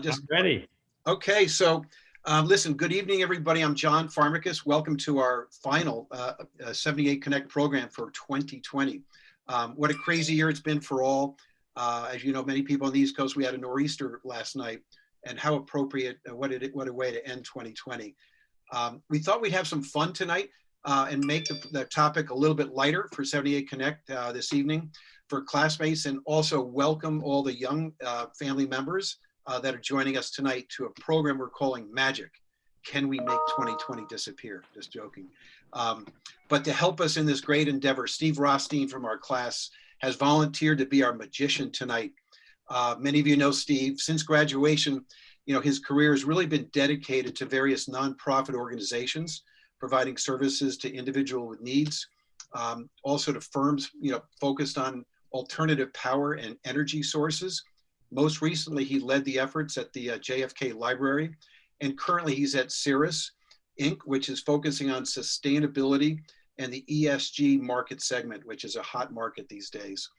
I'm Just ready. okay. So, listen. Good evening, everybody. I'm John Pharmacus. Welcome to our final 78 Connect program for 2020. What a crazy year it's been for all. As you know, many people on the East Coast. We had a nor'easter last night, and how appropriate. What a way to end 2020. We thought we'd have some fun tonight and make the topic a little bit lighter for 78 Connect this evening for classmates, and also welcome all the young family members that are joining us tonight to a program we're calling Magic. Can we make 2020 disappear? Just joking. But to help us in this great endeavor, Steve Rothstein from our class has volunteered to be our magician tonight. Many of you know Steve. Since graduation, his career has really been dedicated to various nonprofit organizations, providing services to individuals with needs, also to firms, focused on alternative power and energy sources. Most recently, he led the efforts at the JFK Library, and currently he's at Cirrus Inc., which is focusing on sustainability and the ESG market segment, which is a hot market these days.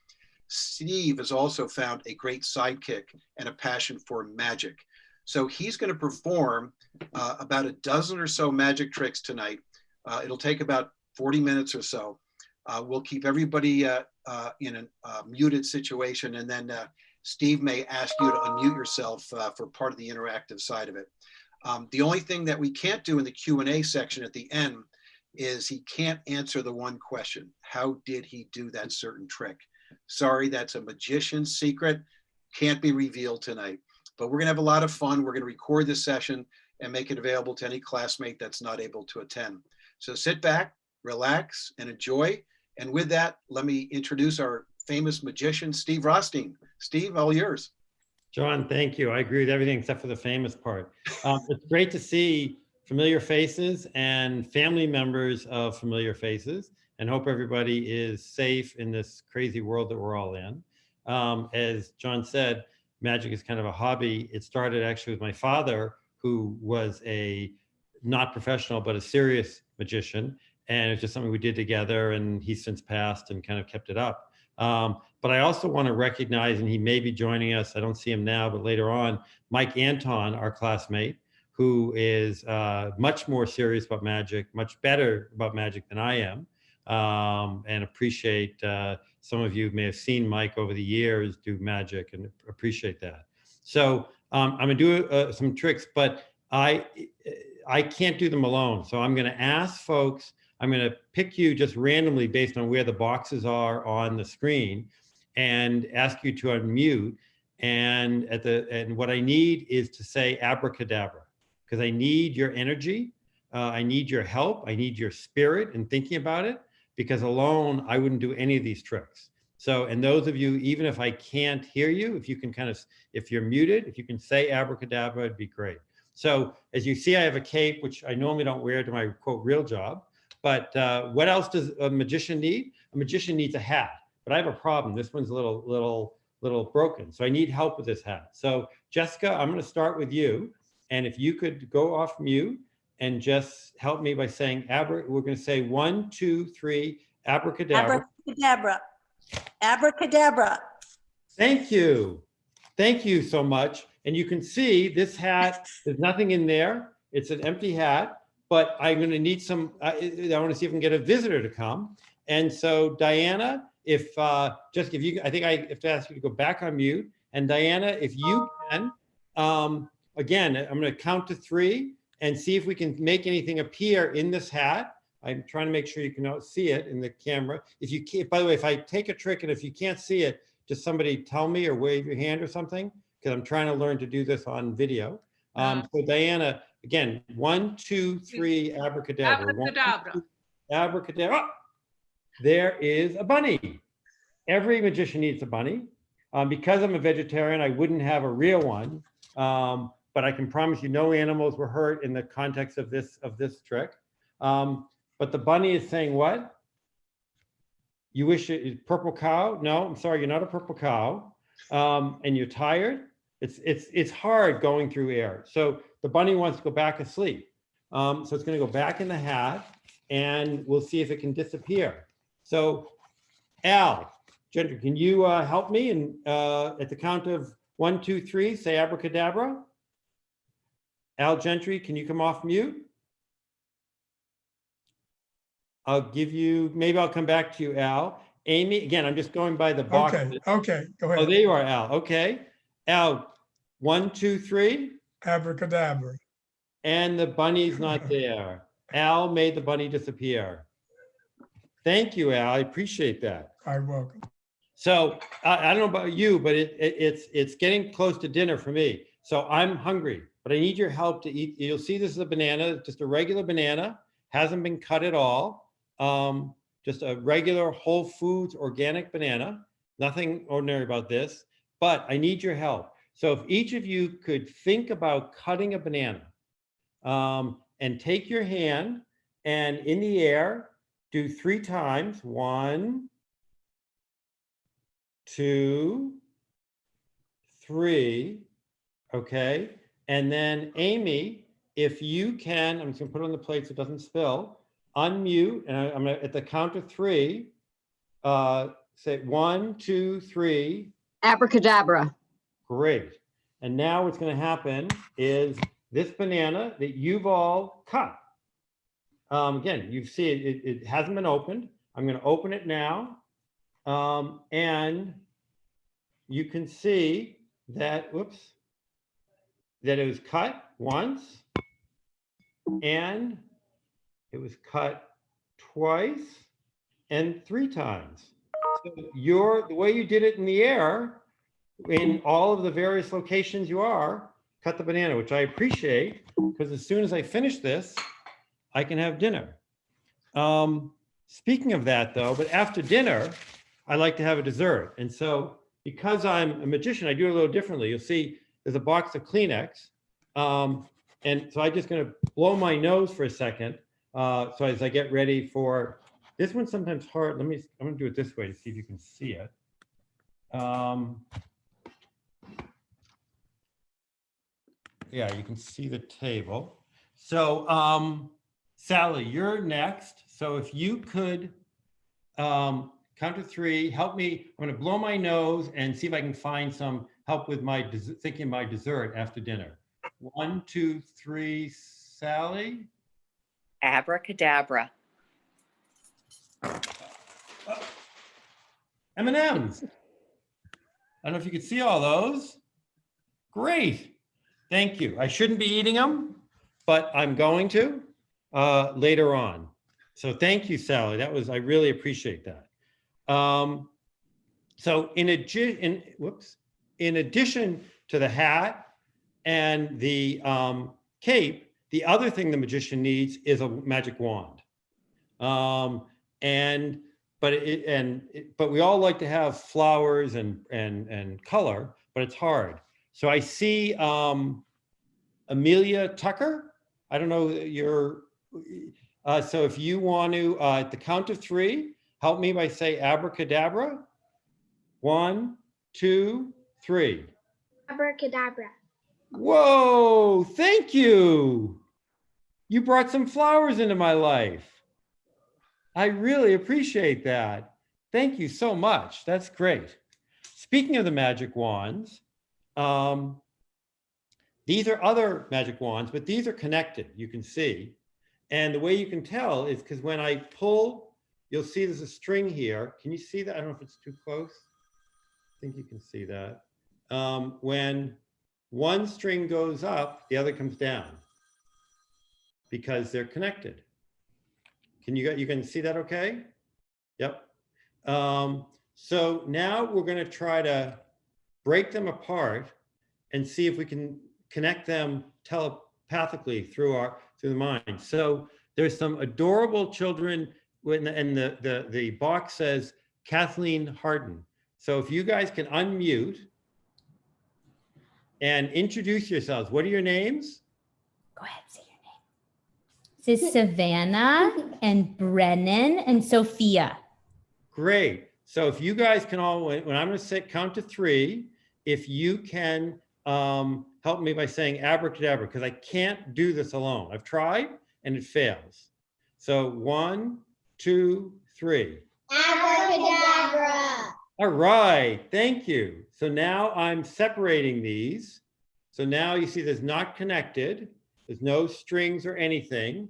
Steve has also found a great sidekick and a passion for magic. So he's going to perform about a dozen or so magic tricks tonight. It'll take about 40 minutes or so. We'll keep everybody in a muted situation, and then Steve may ask you to unmute yourself for part of the interactive side of it. The only thing that we can't do in the Q&A section at the end is he can't answer the one question: how did he do that certain trick? Sorry, that's a magician's secret. Can't be revealed tonight. But we're gonna have a lot of fun. We're gonna record this session and make it available to any classmate that's not able to attend. So sit back, relax, and enjoy. And with that, let me introduce our famous magician, Steve Rothstein. Steve, all yours. John, thank you. I agree with everything except for the famous part. It's great to see familiar faces and family members of familiar faces, and hope everybody is safe in this crazy world that we're all in. As John said, magic is kind of a hobby. It started actually with my father, who was a not professional, but a serious magician. And it's just something we did together, and he's since passed and kind of kept it up. But I also want to recognize, and he may be joining us, I don't see him now, but later on, Mike Anton, our classmate, who is much more serious about magic, much better about magic than I am, and appreciate, some of you may have seen Mike over the years do magic and appreciate that. So I'm gonna do some tricks, but I can't do them alone. So I'm gonna ask folks, I'm going to pick you just randomly based on where the boxes are on the screen and ask you to unmute. And what I need is to say abracadabra, because I need your energy. I need your help. I need your spirit in thinking about it, because alone I wouldn't do any of these tricks. So, and those of you, even if I can't hear you, if you can if you're muted, if you can say abracadabra, it'd be great. So as you see, I have a cape, which I normally don't wear to my quote real job. But what else does a magician need? A magician needs a hat, but I have a problem. This one's a little broken. So I need help with this hat. So Jessica, I'm gonna start with you. And if you could go off mute and just help me by saying, we're gonna say 1, 2, 3, abracadabra. Abracadabra, abracadabra. Thank you. Thank you so much. And you can see this hat, there's nothing in there. It's an empty hat. But I'm going to need some, I want to see if I can get a visitor to come. And so Diana, just if you, I think I have to ask you to go back on mute. And Diana, if you can, again, I'm going to count to 3 and see if we can make anything appear in this hat. I'm trying to make sure you can see it in the camera. If you can't, by the way, if I take a trick and if you can't see it, just somebody tell me or wave your hand or something, because I'm trying to learn to do this on video. So Diana, again, 1, 2, 3, abracadabra. Abracadabra. 1, 2, abracadabra. There is a bunny. Every magician needs a bunny. Because I'm a vegetarian, I wouldn't have a real one. But I can promise you no animals were hurt in the context of this trick. But the bunny is saying what? You wish it purple cow? No, I'm sorry, you're not a purple cow. And you're tired. It's hard going through air. So the bunny wants to go back asleep. So it's going to go back in the hat, and we'll see if it can disappear. So Al, Gendry, can you help me? And at the count of 1, 2, 3, say abracadabra. Al Gentry, can you come off mute? I'll give you, maybe I'll come back to you, Al. Amy, again, I'm just going by the box. Okay, go Oh, ahead. there you are, Al. Okay. Al, 1, 2, 3. Abracadabra. And the bunny's not there. Al made the bunny disappear. Thank you, Al. I appreciate that. I'm welcome. So I don't know about you, but it's getting close to dinner for me. So I'm hungry, but I need your help to eat. You'll see this is a banana, just a regular banana, hasn't been cut at all. Just a regular Whole Foods organic banana. Nothing ordinary about this, but I need your help. So if each of you could think about cutting a banana, and take your hand and in the air, do 3 times. 1, 2, 3. Okay. And then Amy, if you can, I'm just gonna put it on the plate so it doesn't spill, unmute, and I'm gonna, at the count of 3, say 1, 2, 3. Abracadabra. Great. And now what's gonna happen is this banana that you've all cut. Again, you see it hasn't been opened. I'm going to open it now. And you can see that, whoops, that it was cut once and it was cut twice and 3 times. So the way you did it in the air, in all of the various locations you are, cut the banana, which I appreciate, because as soon as I finish this, I can have dinner. Speaking of that though, but after dinner, I like to have a dessert. And so because I'm a magician, I do it a little differently. You'll see there's a box of Kleenex. And so I'm just gonna blow my nose for a second. So as I get ready for, this one's sometimes hard. I'm gonna do it this way to see if you can see it. Yeah, you can see the table. So Sally, you're next. So if you could count to 3, help me. I'm going to blow my nose and see if I can find some help with my thinking my dessert after dinner. 1, 2, 3, Sally. Abracadabra. M&Ms. I don't know if you could see all those. Great. Thank you. I shouldn't be eating them, but I'm going to later on. So thank you, Sally. I really appreciate that. So in addition to the hat and the cape, the other thing the magician needs is a magic wand. But we all like to have flowers and color, but it's hard. So I see Amelia Tucker. I don't know so if you want to, at the count of 3, help me by say abracadabra. 1, 2, 3. Abracadabra. Whoa, thank you. You brought some flowers into my life. I really appreciate that. Thank you so much. That's great. Speaking of the magic wands, these are other magic wands, but these are connected, you can see. And the way you can tell is because when I pull, you'll see there's a string here. Can you see that? I don't know if it's too close. I think you can see that. When one string goes up, the other comes down because they're connected. You can see that okay? Yep. So now we're going to try to break them apart and see if we can connect them telepathically through the mind. So there's some adorable children, and the box says Kathleen Harden. So if you guys can unmute and introduce yourselves. What are your names? Go ahead, say your name. This is Savannah and Brennan and Sophia. Great. So if you guys can all, when I'm going to count to 3, if you can help me by saying abracadabra, because I can't do this alone. I've tried and it fails. So 1, 2, 3. Abracadabra. All right. Thank you. So now I'm separating these. So now you see there's not connected. There's no strings or anything.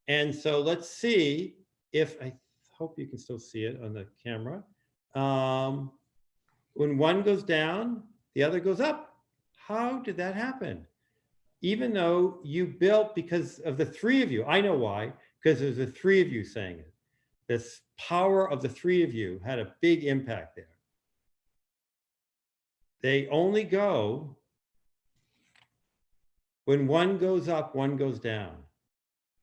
And so let's see if, I hope you can still see it on the camera. When one goes down, the other goes up. How did that happen? Even though you built, because of the three of you, I know why, because there's the three of you saying it. This power of the three of you had a big impact there. They only go, when one goes up, one goes down.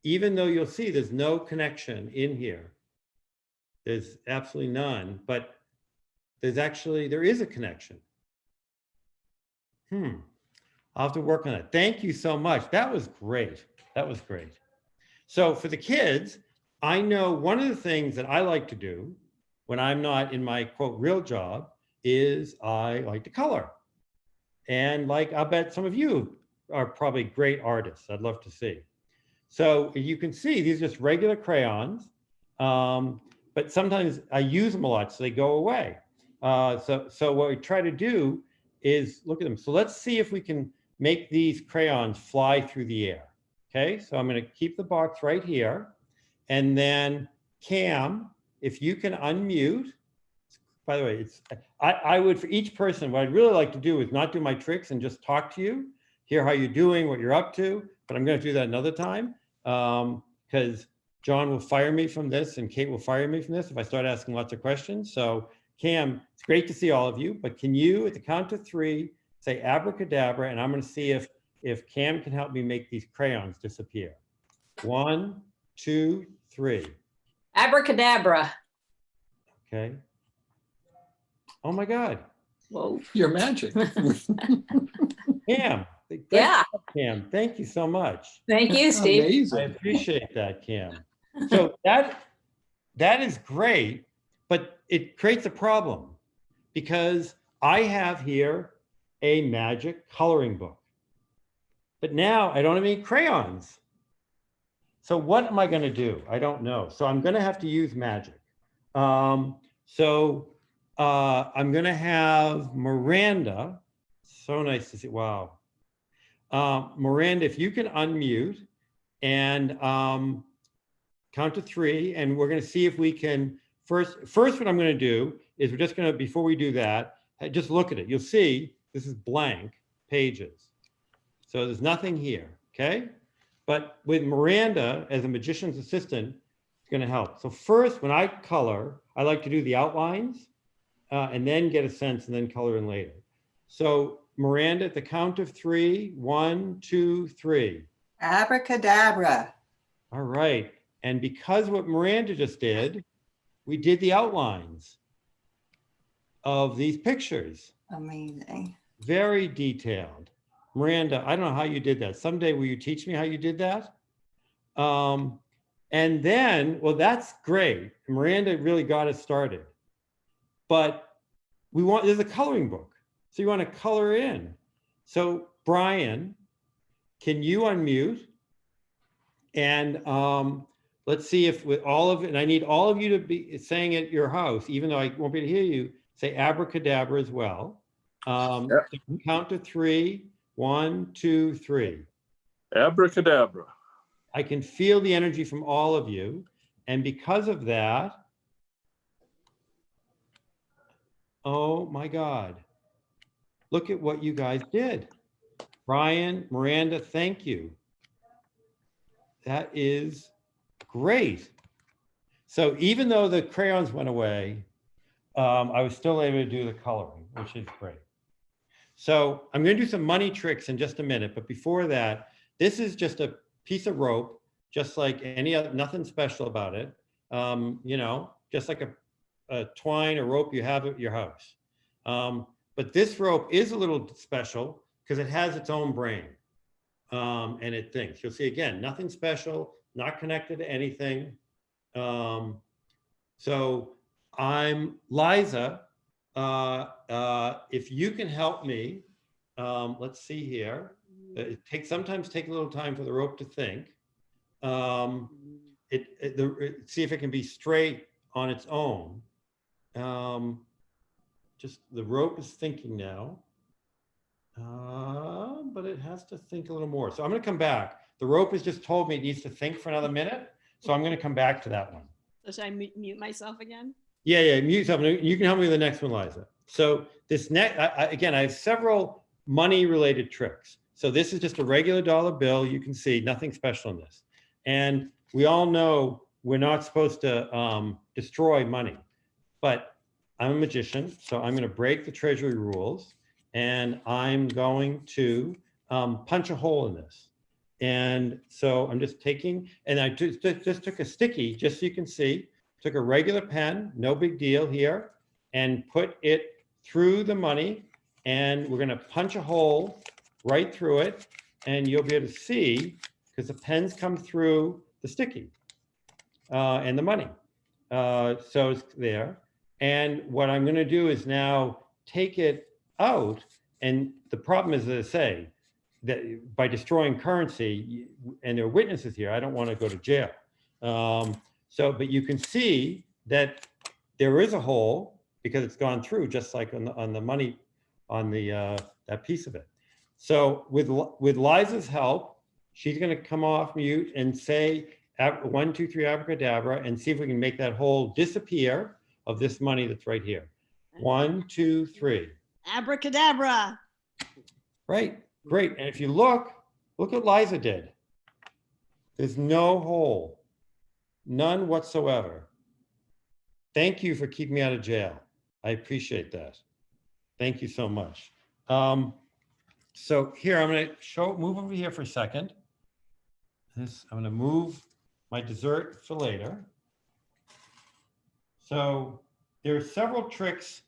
Even though you'll see there's no connection in here. There's absolutely none, but there is a connection. I'll have to work on it. Thank you so much. That was great. That was great. So for the kids, I know one of the things that I like to do when I'm not in my quote real job is I like to color. And like, I bet some of you are probably great artists. I'd love to see. So you can see these are just regular crayons, but sometimes I use them a lot, so they go away. So what we try to do is look at them. So let's see if we can make these crayons fly through the air. Okay, so I'm going to keep the box right here. And then Cam, if you can unmute, by the way, I would, for each person, what I'd really like to do is not do my tricks and just talk to you, hear how you're doing, what you're up to, but I'm going to do that another time because John will fire me from this and Kate will fire me from this if I start asking lots of questions. So Cam, it's great to see all of you, but can you, at the count of 3, say abracadabra, and I'm going to see if Cam can help me make these crayons disappear. 1, 2, 3. Abracadabra. Okay. Oh my God. Whoa. You're magic. Cam. Yeah. Cam, thank you so much. Thank you, Steve. I Amazing. appreciate that, Cam. So that is great, but it creates a problem because I have here a magic coloring book, but now I don't have any crayons. So what am I going to do? I don't know. So I'm going to have to use magic. I'm going to have Miranda. So nice to see. Wow. Miranda, if you can unmute and count to 3, and we're going to see if we can first what I'm going to do is we're just going to, before we do that, just look at it. You'll see this is blank pages. So there's nothing here, okay? But with Miranda as a magician's assistant, it's going to help. So first, when I color, I like to do the outlines and then get a sense and then color in later. So Miranda, at the count of 3, 1, 2, 3. Abracadabra. All right. And because what Miranda just did, we did the outlines of these pictures. Amazing. Very detailed. Miranda, I don't know how you did that. Someday will you teach me how you did that? And then, well, that's great. Miranda really got us started. But there's a coloring book. So you want to color in. So Brian, can you unmute? And let's see if with all of it, and I need all of you to be saying at your house, even though I won't be able to hear you, say abracadabra as well. So count to 3, 1, 2, 3. Abracadabra. I can feel the energy from all of you. And because of that, oh my God, look at what you guys did. Brian, Miranda, thank you. That is great. So even though the crayons went away, I was still able to do the coloring, which is great. So I'm going to do some money tricks in just a minute, but before that, this is just a piece of rope, just like any other, nothing special about it. You know, just like a twine or rope you have at your house. But this rope is a little special because it has its own brain and it thinks. You'll see again, nothing special, not connected to anything. So I'm Liza. If you can help me, let's see here. Sometimes take a little time for the rope to think. See if it can be straight on its own. Just the rope is thinking now. But it has to think a little more. So I'm going to come back. The rope has just told me it needs to think for another minute. So I'm going to come back to that one. So should I mute myself again? Yeah, mute something. You can help me with the next one, Liza. So this next, again, I have several money-related tricks. So this is just a regular dollar bill. You can see nothing special in this. And we all know we're not supposed to destroy money. But I'm a magician, so I'm going to break the treasury rules. And I'm going to punch a hole in this. And so I'm just taking, and I just took a sticky, just so you can see, took a regular pen, no big deal here, and put it through the money. And we're going to punch a hole right through it. And you'll be able to see, because the pens come through the sticky and the money. So it's there. And what I'm going to do is now take it out. And the problem is, as I say, that by destroying currency, and there are witnesses here, I don't want to go to jail. But you can see that there is a hole because it's gone through, just like on the money, on the that piece of it. So with Liza's help, she's going to come off mute and say 1, 2, 3 abracadabra, and see if we can make that hole disappear of this money that's right here. 1, 2, 3. Abracadabra. Right, great. And if you look what Liza did. There's no hole, none whatsoever. Thank you for keeping me out of jail. I appreciate that. Thank you so much. So here, I'm going to move over here for a second. I'm going to move my dessert for later. So there are several tricks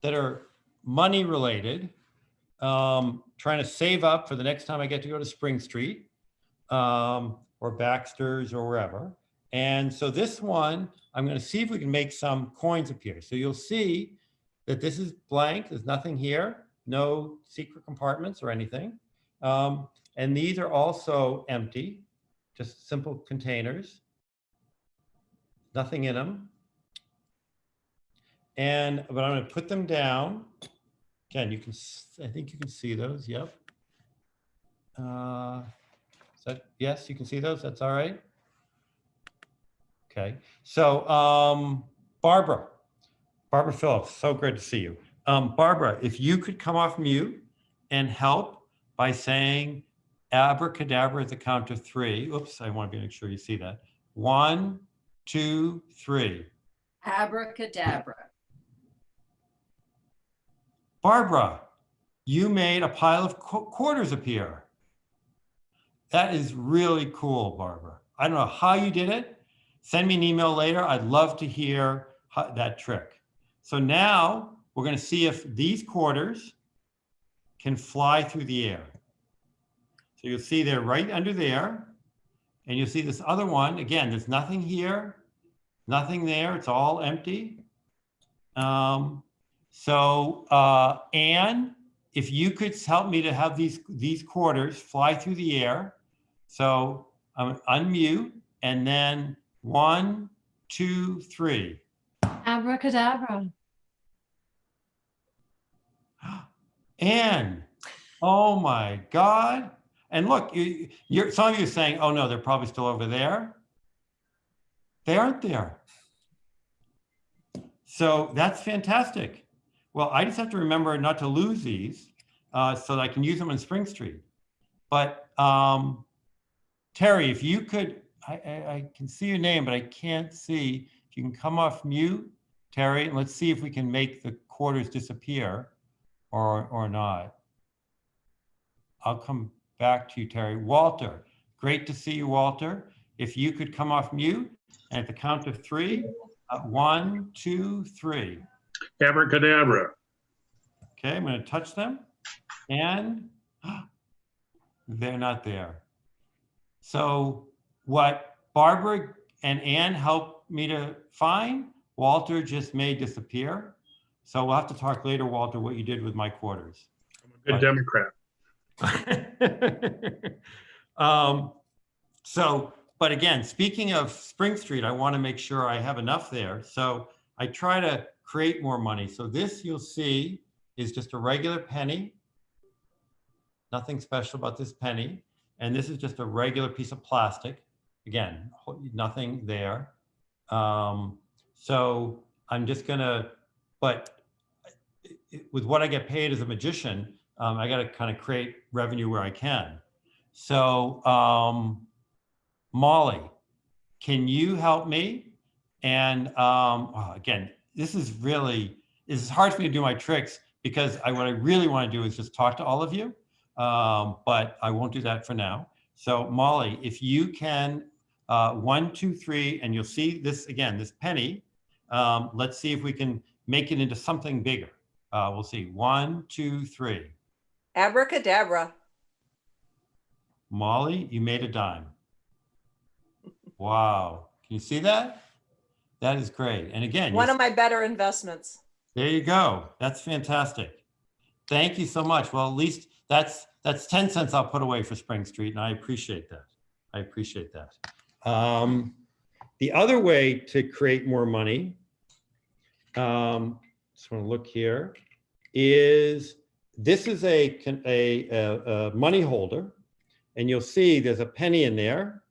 that are money related, trying to save up for the next time I get to go to Spring Street or Baxter's or wherever. And so this one, I'm going to see if we can make some coins appear. So you'll see that this is blank. There's nothing here, no secret compartments or anything. And these are also empty, just simple containers, nothing in them. But I'm going to put them down. Again, you can, I think you can see those. Yep. Yes, you can see those. That's all right. Okay. So Barbara Phillips, so great to see you. Barbara, if you could come off mute and help by saying abracadabra at the count of 3. Oops, I want to make sure you see that. 1, 2, 3. Abracadabra. Barbara, you made a pile of quarters appear. That is really cool, Barbara. I don't know how you did it. Send me an email later. I'd love to hear that trick. So now we're going to see if these quarters can fly through the air. So you'll see they're right under there. And you'll see this other one. Again, there's nothing here, nothing there. It's all empty. Anne, if you could help me to have these quarters fly through the air. So I'm unmute, and then 1, 2, 3. Abracadabra. Anne, oh my God. And look, some of you are saying, oh no, they're probably still over there. They aren't there. So that's fantastic. Well, I just have to remember not to lose these so that I can use them on Spring Street. But Terry, if you could, I can see your name, but I can't see. If you can come off mute, Terry, and let's see if we can make the quarters disappear or not. I'll come back to you, Terry. Walter, great to see you, Walter. If you could come off mute, and at the count of 3, 1, 2, 3. Abracadabra. Okay, I'm going to touch them, and they're not there. So what Barbara and Anne helped me to find, Walter just made disappear. So we'll have to talk later, Walter, what you did with my quarters. I'm a good Democrat. But again, speaking of Spring Street, I want to make sure I have enough there. So I try to create more money. So this you'll see is just a regular penny. nothing special about this penny. And this is just a regular piece of plastic. Again, nothing there. So I'm just gonna, but with what I get paid as a magician, I got to kind of create revenue where I can. So Molly, can you help me? And again, this is hard for me to do my tricks because what I really want to do is just talk to all of you, but I won't do that for now. So Molly, if you can, 1, 2, 3, and you'll see this again, this penny. Let's see if we can make it into something bigger. We'll see. 1, 2, 3. Abracadabra. Molly, you made a dime. Wow. Can you see that? That is great. And again, One of my better investments. there you go. That's fantastic. Thank you so much. Well, at least that's 10 cents I'll put away for Spring Street, and I appreciate that. I appreciate that. The other way to create more money, just want to look here, is this is a money holder, and you'll see there's a penny in there,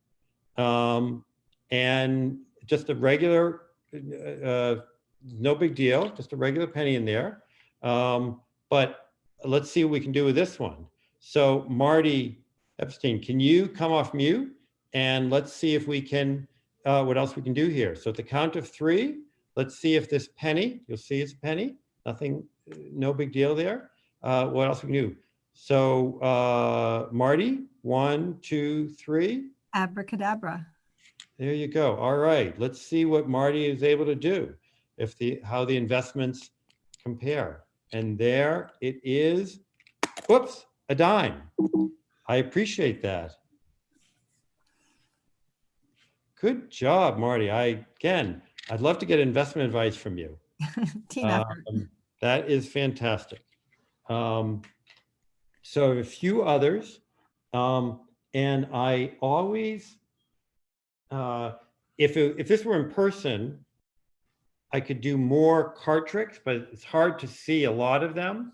and just a regular, no big deal, just a regular penny in there. But let's see what we can do with this one. So Marty Epstein, can you come off mute? And let's see if we can, what else we can do here. So at the count of 3, let's see if this penny, you'll see it's a penny, nothing, no big deal there. What else we can do? So Marty, 1, 2, 3. Abracadabra. There you go. All right, let's see what Marty is able to do, how the investments compare. And there it is, whoops, a dime. I appreciate that. Good job, Marty. Again, I'd love to get investment advice from you. Team effort. That is fantastic. So a few others, and I always, if this were in person, I could do more card tricks, but it's hard to see a lot of them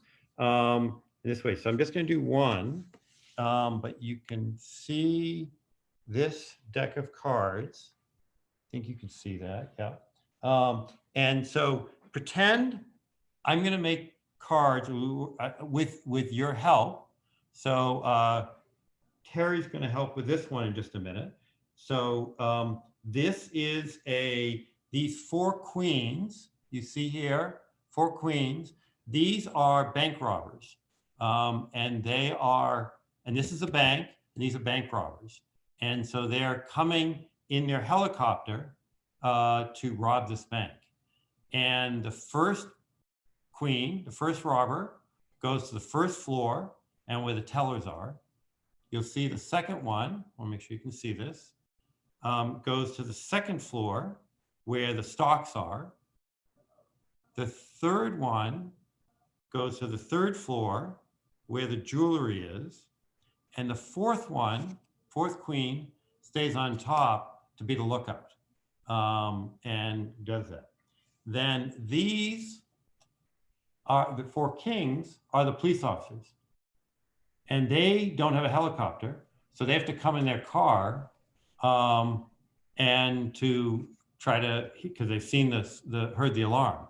this way. So I'm just going to do one, but you can see this deck of cards. I think you can see that, yeah. And so pretend I'm going to make cards with your help. So Terry's going to help with this one in just a minute. So this is these 4 queens you see here, 4 queens. These are bank robbers, and this is a bank, and these are bank robbers. And so they're coming in their helicopter to rob this bank. And the first queen, the first robber, goes to the first floor and where the tellers are. You'll see the second one, I want to make sure you can see this, goes to the second floor where the stocks are. The third one goes to the third floor where the jewelry is. And the fourth queen, stays on top to be the lookout, and does that. Then these are the 4 kings are the police officers, and they don't have a helicopter, so they have to come in their car and to try to, because they've seen heard the alarm.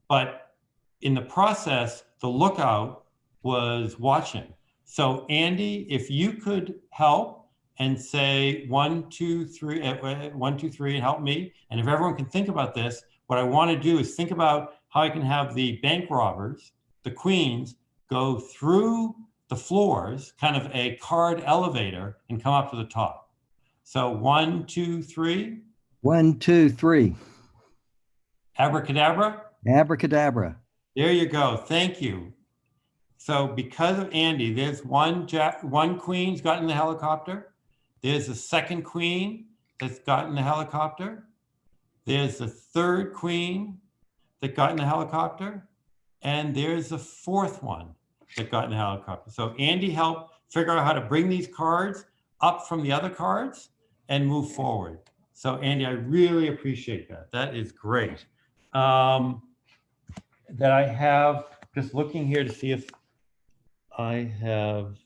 But in the process, the lookout was watching. So Andy, if you could help and say 1, 2, 3, 1, 2, 3, and help me. And if everyone can think about this, what I want to do is think about how I can have the bank robbers, the queens, go through the floors, kind of a card elevator, and come up to the top. So 1, 2, 3. 1, 2, 3. Abracadabra? Abracadabra. There you go. Thank you. So because of Andy, there's one queen's got in the helicopter. There's a second queen that's got in the helicopter. There's the third queen that got in the helicopter. And there's the fourth one that got in the helicopter. So Andy helped figure out how to bring these cards up from the other cards and move forward. So Andy, I really appreciate that. That is great. That I have, just looking here to see if I have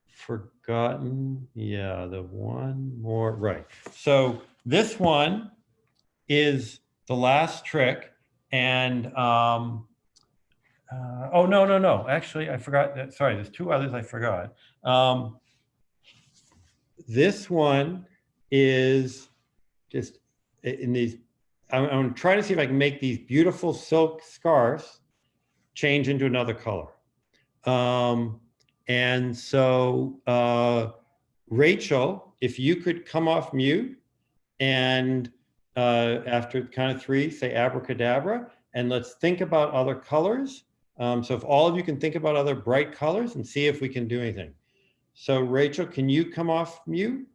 forgotten, yeah, the one more, right. So this one is the last trick. And, oh, no. Actually, I forgot that. Sorry, there's two others I forgot. This one is just in these, I'm trying to see if I can make these beautiful silk scarves change into another color. And so, Rachel, if you could come off mute and after kind of 3, say abracadabra, and let's think about other colors. So if all of you can think about other bright colors and see if we can do anything. So Rachel, can you come off mute?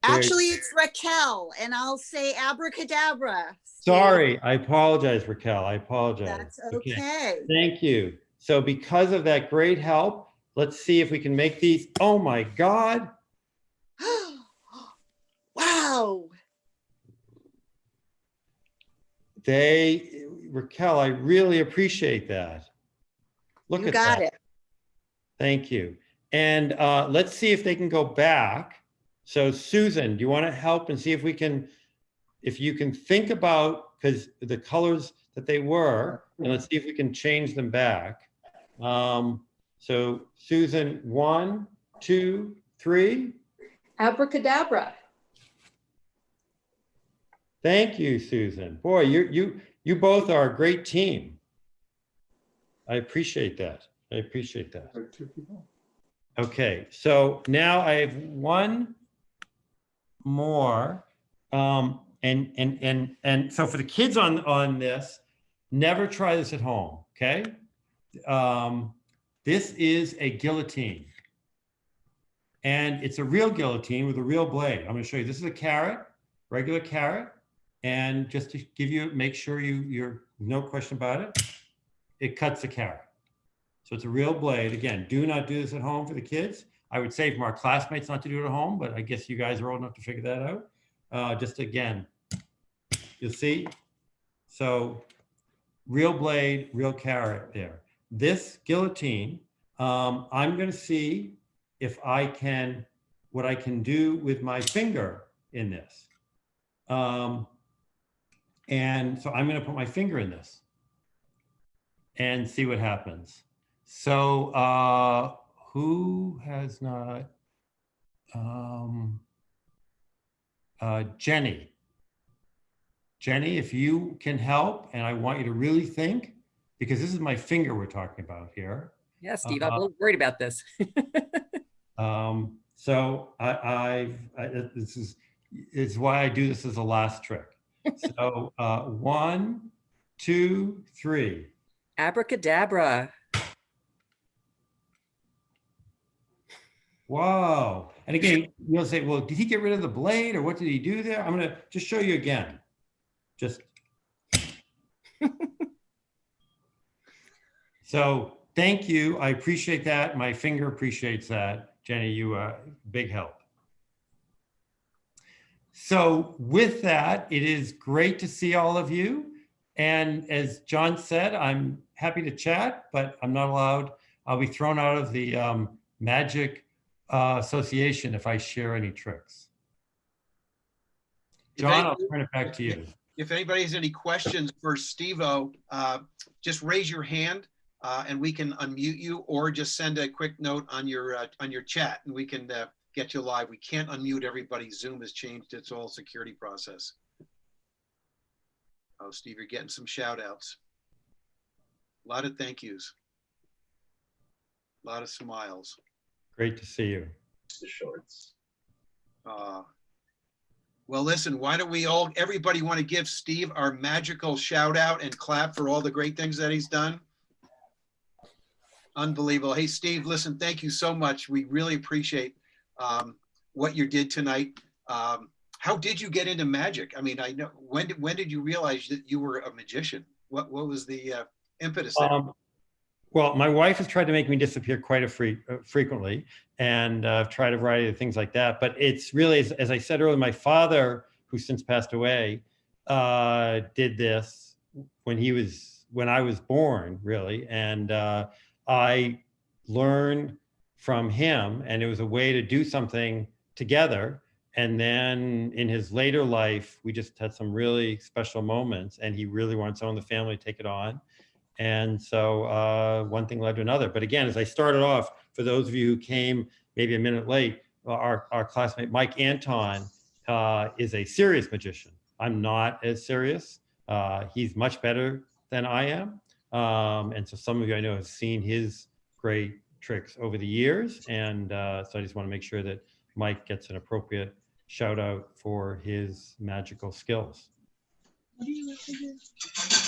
Actually, it's Raquel, and I'll say abracadabra. Sorry, I apologize, Raquel. I apologize. That's okay. Thank you. So because of that great help, let's see if we can make these. Oh my God. Wow. Raquel, I really appreciate that. Look You at got that. it. Thank you. And let's see if they can go back. So Susan, do you want to help and see if we can, if you can think about, because the colors that they were, and let's see if we can change them back. So Susan, 1, 2, 3. Abracadabra. Thank you, Susan. Boy, you both are a great team. I appreciate that. I appreciate that. Okay, so now I have one more. And so for the kids on this, never try this at home, okay? This is a guillotine. And it's a real guillotine with a real blade. I'm gonna show you, this is a carrot, regular carrot. And just to give you, make sure you're no question about it, it cuts the carrot. So it's a real blade. Again, do not do this at home for the kids. I would say from our classmates not to do it at home, but I guess you guys are old enough to figure that out. Just again, you'll see. So real blade, real carrot there. This guillotine, I'm gonna see if I can, what I can do with my finger in this. And so I'm gonna put my finger in this and see what happens. So who has not? Jenny. Jenny, if you can help, and I want you to really think, because this is my finger we're talking about here. Yeah, Steve, I'm a little worried about this. So this is why I do this as a last trick. So 1, 2, 3. Abracadabra. Wow. And again, you'll say, well, did he get rid of the blade or what did he do there? I'm going to just show you again. Just. So thank you. I appreciate that. My finger appreciates that. Jenny, you are big help. So with that, it is great to see all of you. And as John said, I'm happy to chat, but I'm not allowed. I'll be thrown out of the Magic Association if I share any tricks. John, I'll turn it back to you. If anybody has any questions for Steve-O, just raise your hand and we can unmute you, or just send a quick note on your chat and we can get you live. We can't unmute everybody. Zoom has changed its whole security process. Oh, Steve, you're getting some shout outs. A lot of thank yous. A lot of smiles. Great to see you. The shorts. Well, listen, why don't we all, everybody want to give Steve our magical shout out and clap for all the great things that he's done? Unbelievable. Hey, Steve, listen, thank you so much. We really appreciate what you did tonight. How did you get into magic? I mean, I know, when did you realize that you were a magician? What was the impetus there? Well, my wife has tried to make me disappear quite frequently, and I've tried a variety of things like that. But it's really, as I said earlier, my father, who since passed away, did this when he was when I was born, really. And I learned from him, and it was a way to do something together. And then in his later life, we just had some really special moments, and he really wanted someone in the family to take it on. And so one thing led to another. But again, as I started off, for those of you who came maybe a minute late, our classmate Mike Anton is a serious magician. I'm not as serious. He's much better than I am. And so some of you I know have seen his great tricks over the years. And so I just want to make sure that Mike gets an appropriate shout out for his magical skills.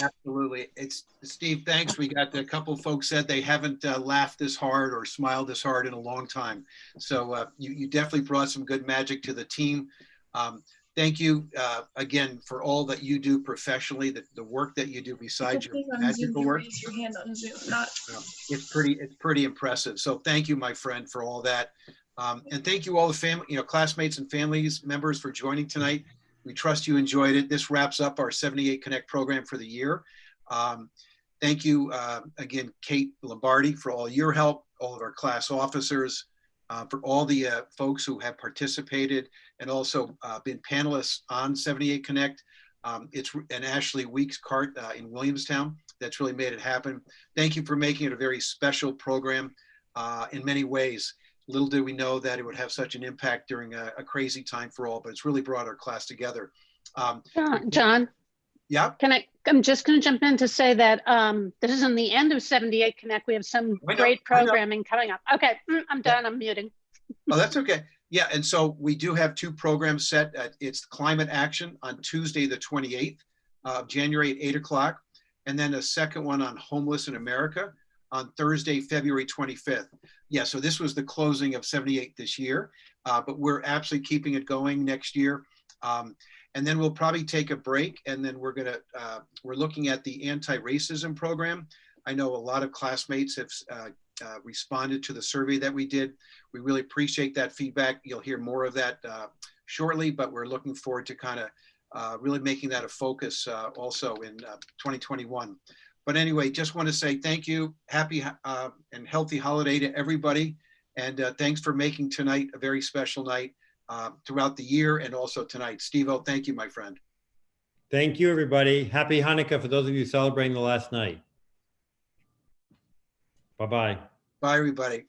Absolutely. It's Steve, thanks. We got a couple folks said they haven't laughed this hard or smiled this hard in a long time. So you definitely brought some good magic to the team. Thank you again for all that you do professionally, the work that you do besides your magical work. It's pretty impressive. So thank you, my friend, for all that. And thank you all the family, classmates and families members for joining tonight. We trust you enjoyed it. This wraps up our 78 Connect program for the year. Thank you again, Kate Lombardi, for all your help, all of our class officers, for all the folks who have participated and also been panelists on 78 Connect. And Ashley Weeks-Cart in Williamstown, that's really made it happen. Thank you for making it a very special program in many ways. Little did we know that it would have such an impact during a crazy time for all, but it's really brought our class together. John? Yeah? I'm just going to jump in to say that this isn't the end of 78 Connect. We have some great programming coming up. Okay, I'm done. I'm muting. Oh, that's okay. Yeah, and so we do have two programs set. It's Climate Action on Tuesday, the 28th of January at 8 o'clock, and then a second one on Homeless in America on Thursday, February 25th. Yeah, so this was the closing of 78 this year, but we're absolutely keeping it going next year. And then we'll probably take a break, and then we're looking at the anti-racism program. I know a lot of classmates have responded to the survey that we did. We really appreciate that feedback. You'll hear more of that shortly, but we're looking forward to kind of really making that a focus also in 2021. But anyway, just want to say thank you. Happy and healthy holiday to everybody. And thanks for making tonight a very special night throughout the year and also tonight. Steve-O, thank you, my friend. Thank you, everybody. Happy Hanukkah for those of you celebrating the last night. Bye-bye. Bye, everybody.